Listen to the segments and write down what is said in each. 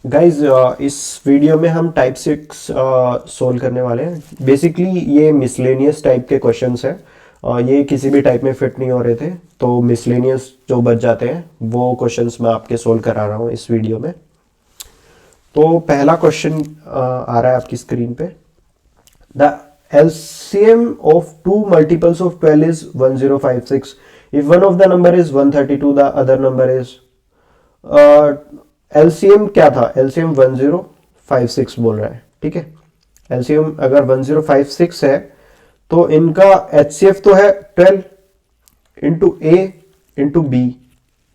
Guys इस video में हम टाइप 6 सोल्व करने वाले हैं। बेसिकली ये मिसलेनियस टाइप के क्वेश्चंस हैं। ये किसी भी टाइप में फिट नहीं हो रहे थे, तो मिसलेनियस जो बच जाते हैं वो क्वेश्चंस मैं आपके सोल्व करा रहा हूँ इस वीडियो में। तो पहला क्वेश्चन आ रहा है आपकी स्क्रीन पे। The LCM of two multiples of 12 is 1056. If one of the number is 132, the other number is LCM क्या था? एलसीएम 1056 बोल रहा है, ठीक है। एलसीएम अगर 1056 है तो इनका एचसीएफ तो है 12 इंटू ए इंटू बी।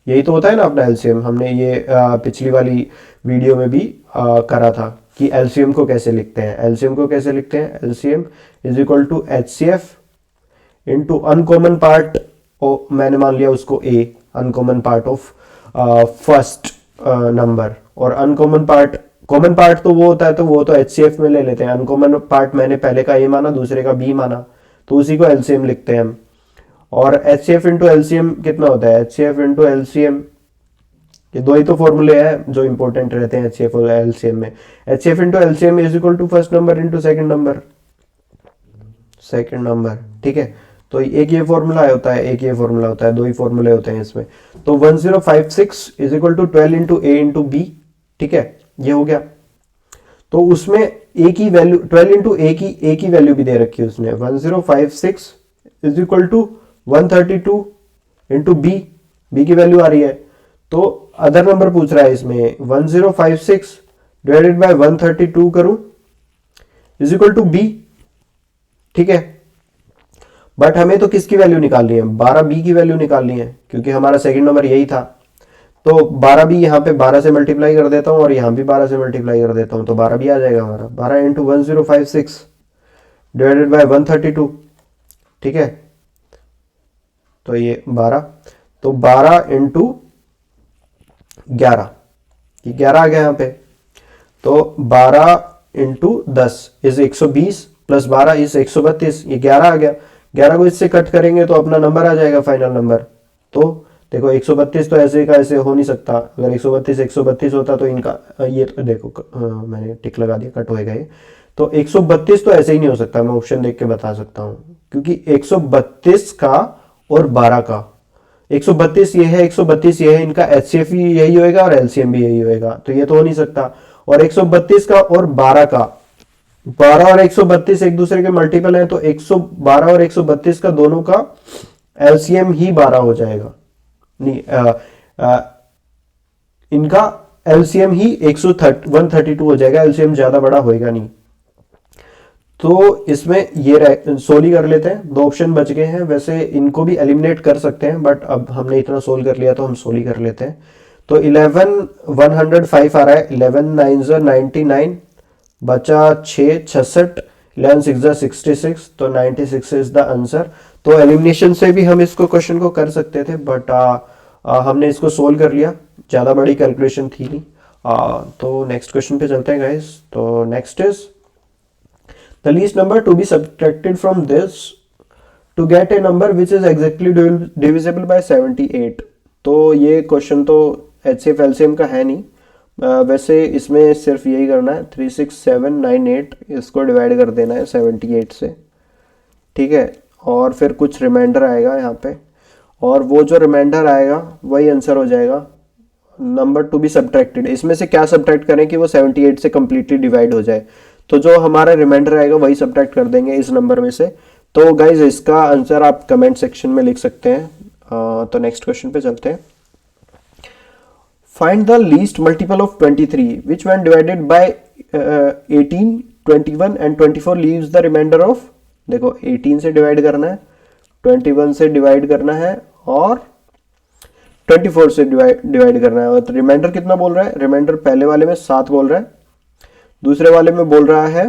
यही तो होता है ना अपना एलसीएम। हमने ये पिछली वाली वीडियो में भी करा था कि एलसीएम को कैसे लिखते हैं। एलसीएम को कैसे लिखते हैं? LCM is equal to HCF into uncommon part, मैंने मान लिया उसको a, uncommon part of first number. और अनकॉमन पार्ट, कॉमन पार्ट तो वो होता है तो वो तो एचसीएफ में ले लेते हैं। अनकॉमन पार्ट मैंने पहले का ए माना, दूसरे का बी माना, तो उसी को एलसीएम लिखते हैं हम। और एचसीएफ इंटू एलसीएम कितना होता है? एचसीएफ इंटू एलसीएम, ये दो ही तो फॉर्मूले हैं जो इंपॉर्टेंट रहते हैं एचसीएफ और एलसीएम में। HCF into LCM is equal to first number into second number, ठीक है। तो एक ये फॉर्मूला होता है, एक ये फॉर्मूला होता है, दो ही फॉर्मूले होते हैं इसमें। तो 1056 is equal to 12 into a into b, ठीक है, ये हो गया। तो उसमें ए की वैल्यू 12 इंटू ए की वैल्यू भी दे रखी है उसने। 1056 is equal to 132 into b, b की वैल्यू आ रही है। तो अदर नंबर पूछ रहा है इसमें, 1056 डिवाइडेड बाय 132 करूं इज इक्वल टू बी, ठीक है। बट हमें तो किसकी वैल्यू निकालनी है? 12b की वैल्यू निकालनी है, क्योंकि हमारा सेकंड नंबर यही था। तो 12b यहाँ पे 12 से मल्टीप्लाई कर देता हूँ और यहाँ भी 12 से मल्टीप्लाई कर देता हूँ, तो 12b आ जाएगा हमारा। 12 इंटू 1056 डिवाइडेड बाय 132, ठीक है। तो ये 12, तो 12 इंटू 11, ये 11 आ गया यहाँ पे। तो 12 इंटू 10 इज 120 प्लस 12 इज 132, ये 11 आ गया। 11 को इससे कट करेंगे तो अपना नंबर आ जाएगा, फाइनल नंबर। तो देखो 132 तो ऐसे का ऐसे हो नहीं सकता। अगर 132 132 होता तो इनका ये तो देखो मैंने टिक लगा दिया, कट होएगा ये। तो 132 तो ऐसे ही नहीं हो सकता, मैं ऑप्शन देख के बता सकता हूँ, क्योंकि 132 का और 12 का, 132 ये है 132 ये है, इनका एचसीएफ भी यही होएगा और एलसीएम भी यही होएगा, तो ये तो हो नहीं सकता। और 132 का और 12 का, 12 और 132 एक दूसरे के मल्टीपल हैं, तो 112 और 132 का दोनों का एलसीएम ही 12 हो जाएगा। नहीं, इनका एलसीएम ही 132 हो जाएगा, एलसीएम ज्यादा बड़ा होएगा नहीं। तो इसमें ये सोल्व ही कर लेते हैं, दो ऑप्शन बच गए हैं। वैसे इनको भी एलिमिनेट कर सकते हैं, बट अब हमने इतना सोल्व कर लिया तो हम सोल्व ही कर लेते हैं। तो 11 105 आ रहा है, 11 9 99, बचा 6 66, 11 6 66, तो 96 इज द आंसर। तो एलिमिनेशन से भी हम इसको क्वेश्चन को कर सकते थे, बट हमने इसको सोल्व कर लिया, ज़्यादा बड़ी कैलकुलेशन थी नहीं। तो नेक्स्ट क्वेश्चन पे चलते हैं गाइस। तो next is the least number to be subtracted from this to get a number which is exactly divisible by 78। तो ये क्वेश्चन तो एचसीएफ एलसीएम का है नहीं। वैसे इसमें सिर्फ यही करना है, 36798 इसको डिवाइड कर देना है 78 से, ठीक है। और फिर कुछ रिमाइंडर आएगा यहाँ पे, और वो जो रिमाइंडर आएगा वही आंसर हो जाएगा। नंबर टू बी सब्ट्रैक्टेड, इसमें से क्या सब्ट्रैक्ट करें कि वो 78 से कंप्लीटली डिवाइड हो जाए। तो जो हमारा रिमाइंडर आएगा वही सब्ट्रैक्ट कर देंगे इस नंबर में से। तो गाइज इसका आंसर आप कमेंट सेक्शन में लिख सकते हैं। तो नेक्स्ट क्वेश्चन पे चलते हैं। Find the least multiple of 23, which when divided by 18, 21 and 24 leaves the remainder of, देखो 18 से डिवाइड करना है, 21 से डिवाइड करना है और 24 से डिवाइड करना है। और रिमाइंडर कितना बोल रहा है? रिमाइंडर पहले वाले में 7 बोल रहा है, दूसरे वाले में बोल रहा है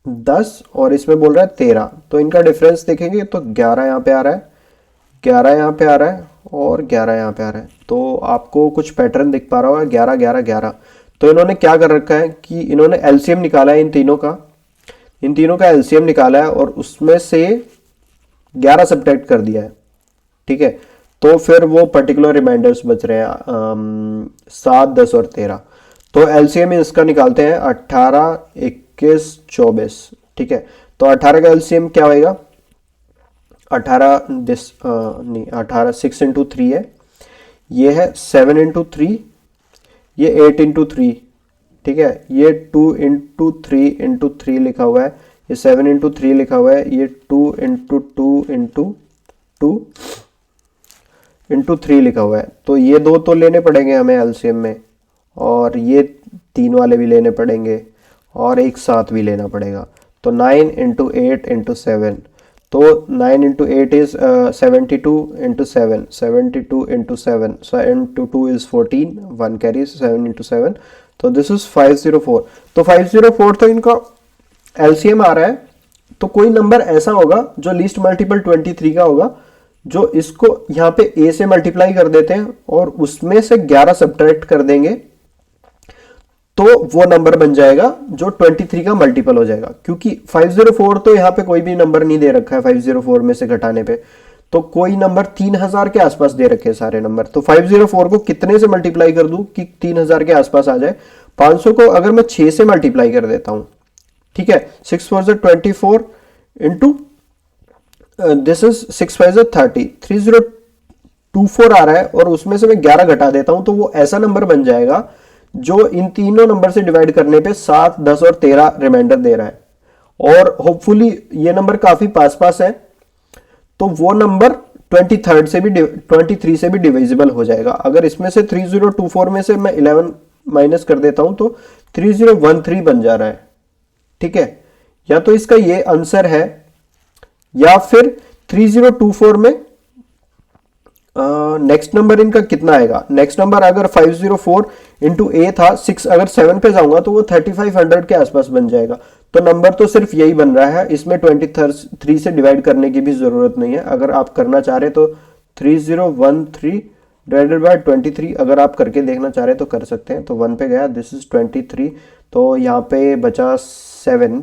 10 और इसमें बोल रहा है 13। तो इनका डिफरेंस देखेंगे तो 11 यहाँ पे आ रहा है, 11 यहाँ पे आ रहा है और 11 यहाँ पे आ रहा है। तो आपको कुछ पैटर्न दिख पा रहा होगा, 11 11 11। तो इन्होंने क्या कर रखा है कि इन्होंने एलसीएम निकाला है, इन तीनों का एलसीएम निकाला है और उसमें से 11 सब्ट्रैक्ट कर दिया है, ठीक है। तो फिर वो पर्टिकुलर रिमाइंडर्स बच रहे हैं 7, 10 और 13। तो एलसीएम इसका निकालते हैं 18, 21, 24। ठीक है, तो 18 का एलसीएम क्या होएगा? 18 नहीं 18 6 इंटू 3 है, ये है 7 इंटू 3, ये 8 इंटू 3। ठीक है, ये 2 इंटू 3 इंटू 3 लिखा हुआ है, ये 7 इंटू 3 लिखा हुआ है, ये 2 इंटू 2 इंटू 2 इंटू 3 लिखा हुआ है। तो ये दो तो लेने पड़ेंगे हमें एलसीएम में, और ये 3 वाले भी लेने पड़ेंगे, और एक साथ भी लेना पड़ेगा। तो 9 इंटू 8 इंटू 7, तो 9 into 8 is 72 into 7, 72 into 7, 7 into 2 is 14, 1 carry 7 into 7, तो दिस इज 504। तो 504 तो इनका एलसीएम आ रहा है। तो कोई नंबर ऐसा होगा जो लीस्ट मल्टीपल 23 का होगा, जो इसको यहाँ पे a से मल्टीप्लाई कर देते हैं और उसमें से 11 सब्ट्रैक्ट कर देंगे, तो वो नंबर बन जाएगा जो 23 का मल्टीपल हो जाएगा। क्योंकि 504 तो यहाँ पे कोई भी नंबर नहीं दे रखा है 504 में से घटाने पे, तो कोई नंबर 3000 के आसपास दे रखे हैं सारे नंबर। तो 504 को कितने से मल्टीप्लाई कर दूं कि 3000 के आसपास आ जाए? 500 को अगर मैं 6 से मल्टीप्लाई कर देता हूं, ठीक है, 6 4 से 24 इंटू दिस इज 6 5 से 30, 3024 आ रहा है, और उसमें से मैं 11 घटा देता हूं, तो वो ऐसा नंबर बन जाएगा जो इन तीनों नंबर से डिवाइड करने पे 7, 10 और 13 रिमाइंडर दे रहा है। और होपफुली ये नंबर काफी पास पास है, तो वो नंबर 23 से भी 23 से भी डिविजिबल हो जाएगा। अगर इसमें से 3024 में से मैं 11 माइनस कर देता हूं तो 3013 बन जा रहा है। ठीक है, या तो इसका ये आंसर है, या फिर 3024 में नेक्स्ट नंबर इनका कितना आएगा? नेक्स्ट नंबर अगर 504 इंटू ए था, 6 अगर 7 पे जाऊंगा तो वो 3500 के आसपास बन जाएगा। तो नंबर तो सिर्फ यही बन रहा है, इसमें 23 से डिवाइड करने की भी जरूरत नहीं है। अगर आप करना चाह रहे तो 3013 डिवाइडेड बाय 23 अगर आप करके देखना चाह रहे तो कर सकते हैं। तो 1 पे गया, दिस इज 23, तो यहाँ पे बचा 7,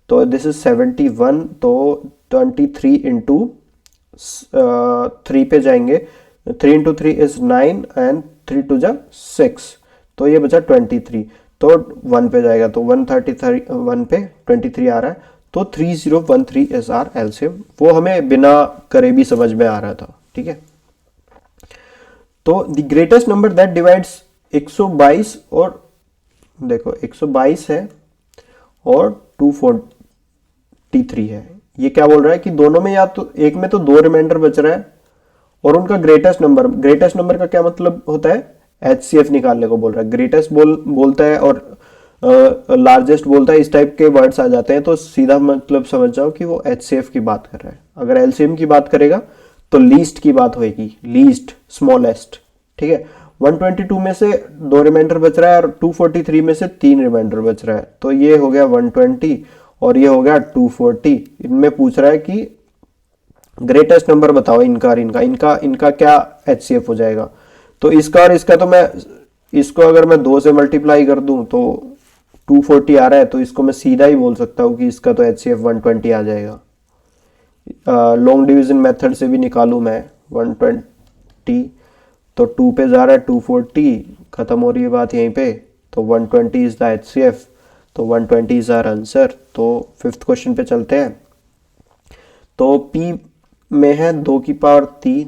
तो दिस इज 71, तो 23 इंटू 3 पे जाएंगे, 3 इंटू 3 इज 9 एंड 3 टू जा 6, तो ये बचा 23, तो 1 पे जाएगा, तो 133 1 पे 23 आ रहा है, तो 3013 इज आर एलसीएम। वो हमें बिना करे भी समझ में आ रहा था। ठीक है, तो the greatest number that divides 122, और देखो 122 है और 243 है। ये क्या बोल रहा है कि दोनों में, या तो एक में तो 2 रिमाइंडर बच रहा है, और उनका ग्रेटेस्ट नंबर का क्या मतलब होता है? एचसीएफ निकालने को बोल रहा है। ग्रेटेस्ट बोलता है और लार्जेस्ट बोलता है, इस टाइप के वर्ड्स आ जाते हैं, तो सीधा मतलब समझ जाओ कि वो एचसीएफ की बात कर रहा है। अगर एलसीएम की बात करेगा तो लीस्ट की बात होगी, लीस्ट स्मॉलेस्ट। ठीक है, 122 में से 2 रिमाइंडर बच रहा है और 243 में से 3 रिमाइंडर बच रहा है, तो ये हो गया 120 और ये हो गया 240। इनमें पूछ रहा है कि ग्रेटेस्ट नंबर बताओ इनका और इनका क्या एचसीएफ हो जाएगा। तो इसका और इसका, तो मैं इसको अगर मैं 2 से मल्टीप्लाई कर दूं तो 240 आ रहा है, तो इसको मैं सीधा ही बोल सकता हूं कि इसका तो एचसीएफ 120 आ जाएगा। लॉन्ग डिवीजन मेथड से भी निकालूं मैं 120, तो 2 पे जा रहा है 240, खत्म हो रही है बात यहीं पे, तो 120 इज द एचसीएफ, तो 120 इज आवर आंसर। तो 5th क्वेश्चन पे चलते हैं। तो P में है 2 की पावर 3,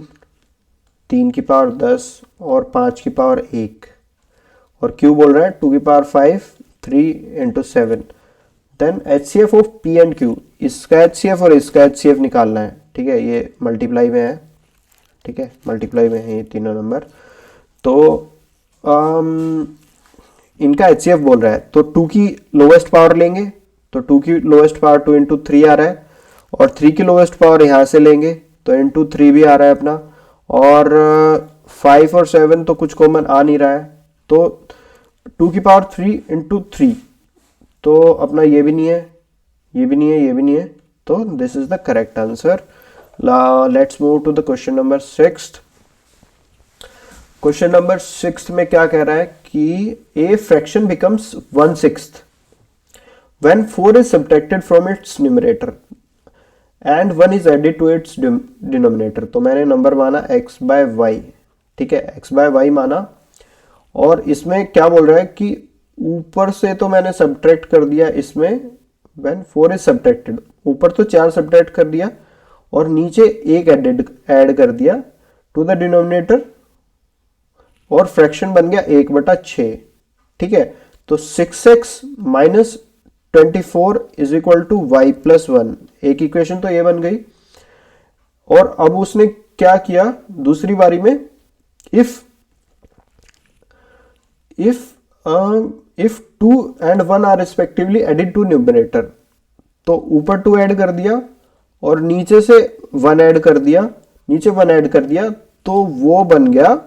3 की पावर 10 और 5 की पावर 1, और Q बोल रहा है 2 की power 5, 3 into 7। Then HCF of P and Q, इसका एचसीएफ और इसका एचसीएफ निकालना है। ठीक है, ये मल्टीप्लाई में है। ठीक है, मल्टीप्लाई में है ये तीनों नंबर। तो इनका एचसीएफ बोल रहा है, तो 2 की लोवेस्ट पावर लेंगे, तो 2 की लोवेस्ट पावर 2 इंटू 3 आ रहा है, और 3 की लोवेस्ट पावर यहां से लेंगे तो इंटू 3 भी आ रहा है अपना, और 5 और 7 तो कुछ कॉमन आ नहीं रहा है, तो 2 की पावर 3 इंटू 3, तो अपना ये भी नहीं है, ये भी नहीं है, ये भी नहीं है, तो this is the correct answer. Let's move to the question number 6। Question number 6 में क्या कह रहा है कि a fraction becomes 1/6 when 4 is subtracted from its numerator and 1 is added to its denominator. तो मैंने नंबर माना x बाय वाई, ठीक है, x बाय वाई माना, और इसमें क्या बोल रहा है कि ऊपर से तो मैंने सब्ट्रैक्ट कर दिया इसमें, व्हेन 4 इज सब्ट्रैक्टेड, ऊपर तो 4 सब्ट्रैक्ट कर दिया और नीचे एक ऐड कर दिया टू द डिनोमिनेटर, और फ्रैक्शन बन गया 1/6, ठीक है। तो 6x minus 24 is equal to y plus 1, एक इक्वेशन तो ये बन गई। और अब उसने क्या किया दूसरी बारी में, if 2 and 1 are respectively added to numerator, तो ऊपर 2 ऐड कर दिया और नीचे से 1 ऐड कर दिया, नीचे 1 ऐड कर दिया, तो वो बन गया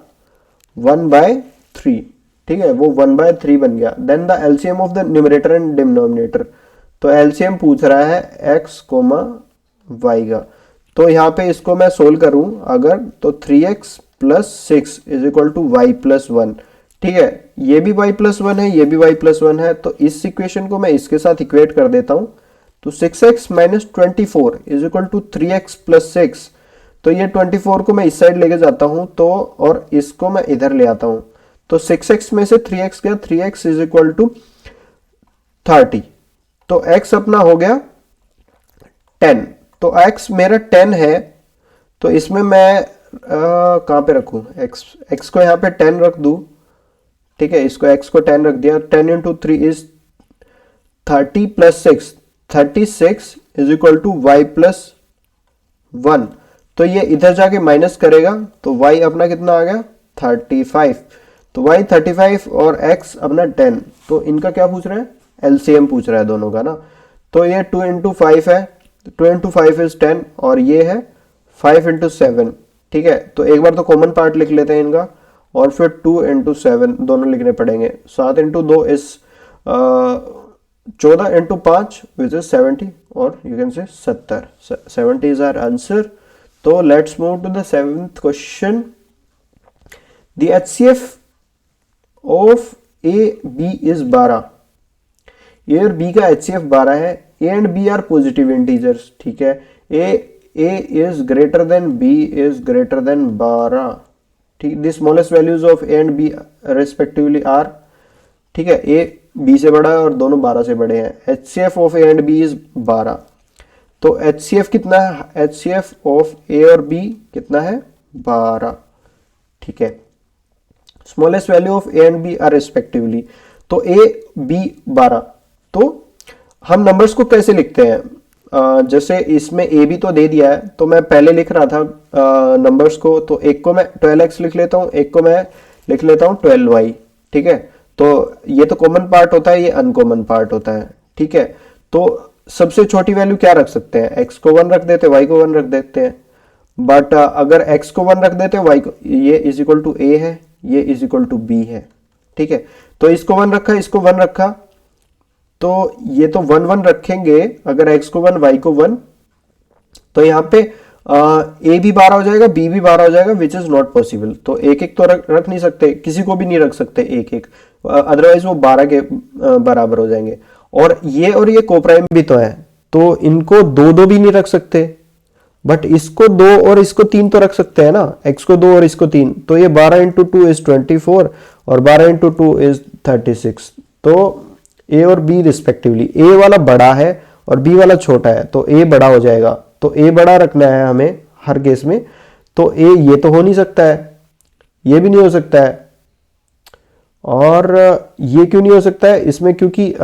1/3, ठीक है, वो 1/3 बन गया। Then the LCM of the numerator and denominator, तो एलसीएम पूछ रहा है x, y का। तो यहाँ पे इसको मैं सोल्व करूं अगर, तो 3x plus 6 is equal to y plus 1, ठीक है, ये भी y प्लस 1 है, ये भी y प्लस 1 है, तो इस इक्वेशन को मैं इसके साथ इक्वेट कर देता हूं। तो 6x minus 24 is equal to 3x plus 6, तो ये 24 को मैं इस साइड लेके जाता हूं, तो और इसको मैं इधर ले आता हूं, तो 6x में से 3x गया, 3x इज इक्वल टू 30, तो x अपना हो गया 10। तो x मेरा 10 है, तो इसमें मैं कहां पे रखूं, x को यहां पे 10 रख दूं, ठीक है, इसको x को 10 रख दिया, 10 into 3 is 30 plus 6, 36 is equal to y plus 1, तो ये इधर जाके माइनस करेगा, तो y अपना कितना आ गया 35, तो y 35 और x अपना 10, तो इनका क्या पूछ रहा है, एलसीएम पूछ रहा है दोनों का ना। तो ये 2 इंटू 5 है, 2 इंटू 5 इज 10, और ये है 5 इंटू 7, ठीक है। तो एक बार तो कॉमन पार्ट लिख लेते हैं इनका, और फिर 2 इंटू 7 दोनों लिखने पड़ेंगे, 7 into 2 is 14 into 5 which is 70, और you can say 70, 70 is our answer. तो let's move to the 7th question. The HCF of a b is 12, a और बी का एचसीएफ 12 है, a and b are positive integers, ठीक है, a is greater than b is greater than 12, ठीक, the smallest values of a and b respectively are, ठीक है, A B से बड़ा है और दोनों 12 से बड़े हैं। HCF of a and b is 12, तो एचसीएफ कितना है, एचसीएफ ऑफ ए और बी कितना है 12, ठीक है। Smallest value of a and b are respectively, तो ए बी 12, तो हम नंबर्स को कैसे लिखते हैं, जैसे इसमें ए बी तो दे दिया है, तो मैं पहले लिख रहा था नंबर्स को, तो एक को मैं 12x लिख लेता हूँ, एक को मैं लिख लेता हूँ 12y, ठीक है। तो ये तो कॉमन पार्ट होता है, ये अनकॉमन पार्ट होता है, ठीक है। तो सबसे छोटी वैल्यू क्या रख सकते हैं, x को 1 रख देते हैं, y को 1 रख देते हैं, बट अगर x को 1 रख देते हैं, y को, ये इज इक्वल टू a है, ये इज इक्वल टू b है, ठीक है। तो इसको 1 रखा, इसको 1 रखा, तो ये तो 1 1 रखेंगे, अगर x को 1 y को 1, तो यहाँ पे a भी 12 हो जाएगा, b भी 12 हो जाएगा, विच इज नॉट पॉसिबल। तो एक एक तो रख नहीं सकते, किसी को भी नहीं रख सकते एक एक, अदरवाइज वो 12 के बराबर हो जाएंगे। और ये कोप्राइम भी तो है, तो इनको 2 2 भी नहीं रख सकते, बट इसको 2 और इसको 3 तो रख सकते हैं ना, x को 2 और इसको 3, तो ये 12 इंटू 2 इज 24 और 12 इंटू 2 इज 36। तो a और b रिस्पेक्टिवली, a वाला बड़ा है और b वाला छोटा है, तो a बड़ा हो जाएगा, तो a बड़ा रखना है हमें हर केस में, तो a ये तो हो नहीं सकता है, ये भी नहीं हो सकता है, और ये क्यों नहीं हो सकता है इसमें, क्योंकि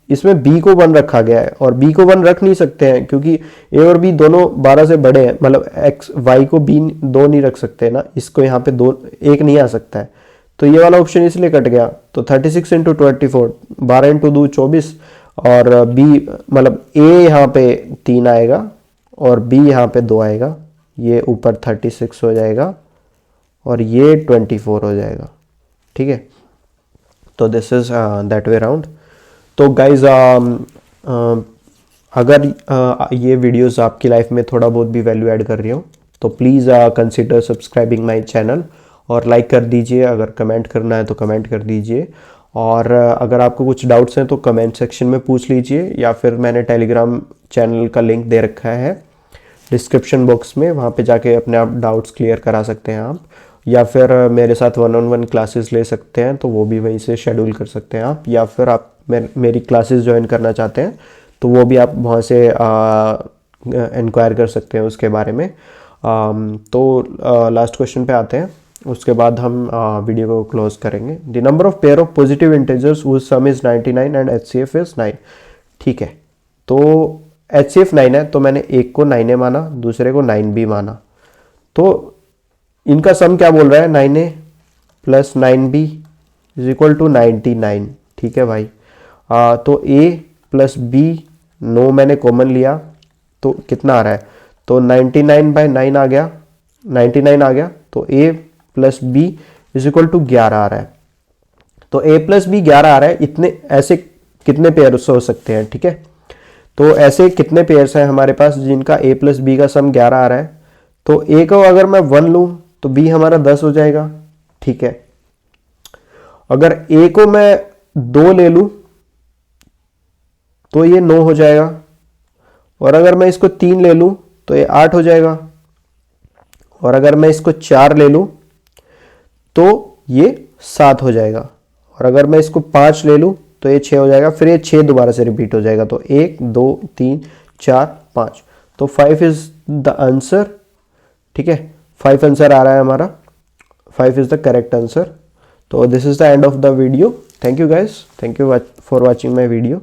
इसमें b को 1 रखा गया है, और b को 1 रख नहीं सकते हैं क्योंकि a और b दोनों 12 से बड़े हैं, मतलब x y को b 2 नहीं रख सकते ना, इसको यहाँ पे 2 1 नहीं आ सकता है, तो ये वाला ऑप्शन इसलिए कट गया। तो 36 इंटू 24, 12 इंटू 2 24, और b मतलब a यहाँ पे 3 आएगा और b यहाँ पे 2 आएगा, ये ऊपर 36 हो जाएगा और ये 24 हो जाएगा, ठीक है। तो this is that way round. तो गाइज अगर ये वीडियोस आपकी लाइफ में थोड़ा बहुत भी वैल्यू ऐड कर रही हो, तो please consider subscribing my channel और लाइक कर दीजिए, अगर कमेंट करना है तो कमेंट कर दीजिए, और अगर आपको कुछ डाउट्स हैं तो कमेंट सेक्शन में पूछ लीजिए, या फिर मैंने टेलीग्राम चैनल का लिंक दे रखा है, डिस्क्रिप्शन बॉक्स में, वहाँ पे जाके अपने आप डाउट्स क्लियर करा सकते हैं आप, या फिर मेरे साथ 1-on-1 क्लासेस ले सकते हैं, तो वो भी वहीं से शेड्यूल कर सकते हैं आप, या फिर आप मेरी क्लासेस ज्वाइन करना चाहते हैं तो वो भी आप वहाँ से इंक्वायर कर सकते हैं उसके बारे में। तो लास्ट क्वेश्चन पे आते हैं, उसके बाद हम वीडियो को क्लोज करेंगे। The number of pair of positive integers whose sum is 99 and HCF is 9। ठीक है, तो HCF 9 है, तो मैंने एक को 9A माना, दूसरे को 9B माना, तो इनका सम क्या बोल रहा है, 9A plus 9B is equal to 99। ठीक है भाई, तो A प्लस B 9 मैंने कॉमन लिया, तो कितना आ रहा है, तो 99/9 आ गया, 99 आ गया, तो A plus B is equal to 11 आ रहा है। तो A प्लस B 11 आ रहा है, इतने ऐसे कितने पेयर्स हो सकते हैं। ठीक है, तो ऐसे कितने पेयर्स हैं हमारे पास जिनका A प्लस B का सम 11 आ रहा है। तो A को अगर मैं 1 लूं तो B हमारा 10 हो जाएगा। ठीक है, अगर A को मैं 2 ले लूं तो ये 9 हो जाएगा, और अगर मैं इसको 3 ले लूं तो ये 8 हो जाएगा, और अगर मैं इसको 4 ले लूं तो ये 7 हो जाएगा, और अगर मैं इसको 5 ले लूं तो ये 6 हो जाएगा, फिर ये 6 दोबारा से रिपीट हो जाएगा, तो 1 2 3 4 5, तो 5 इज द आंसर। ठीक है, 5 आंसर आ रहा है हमारा, 5 इज द करेक्ट आंसर। तो this is the end of the video. Thank you guys, thank you for watching my video.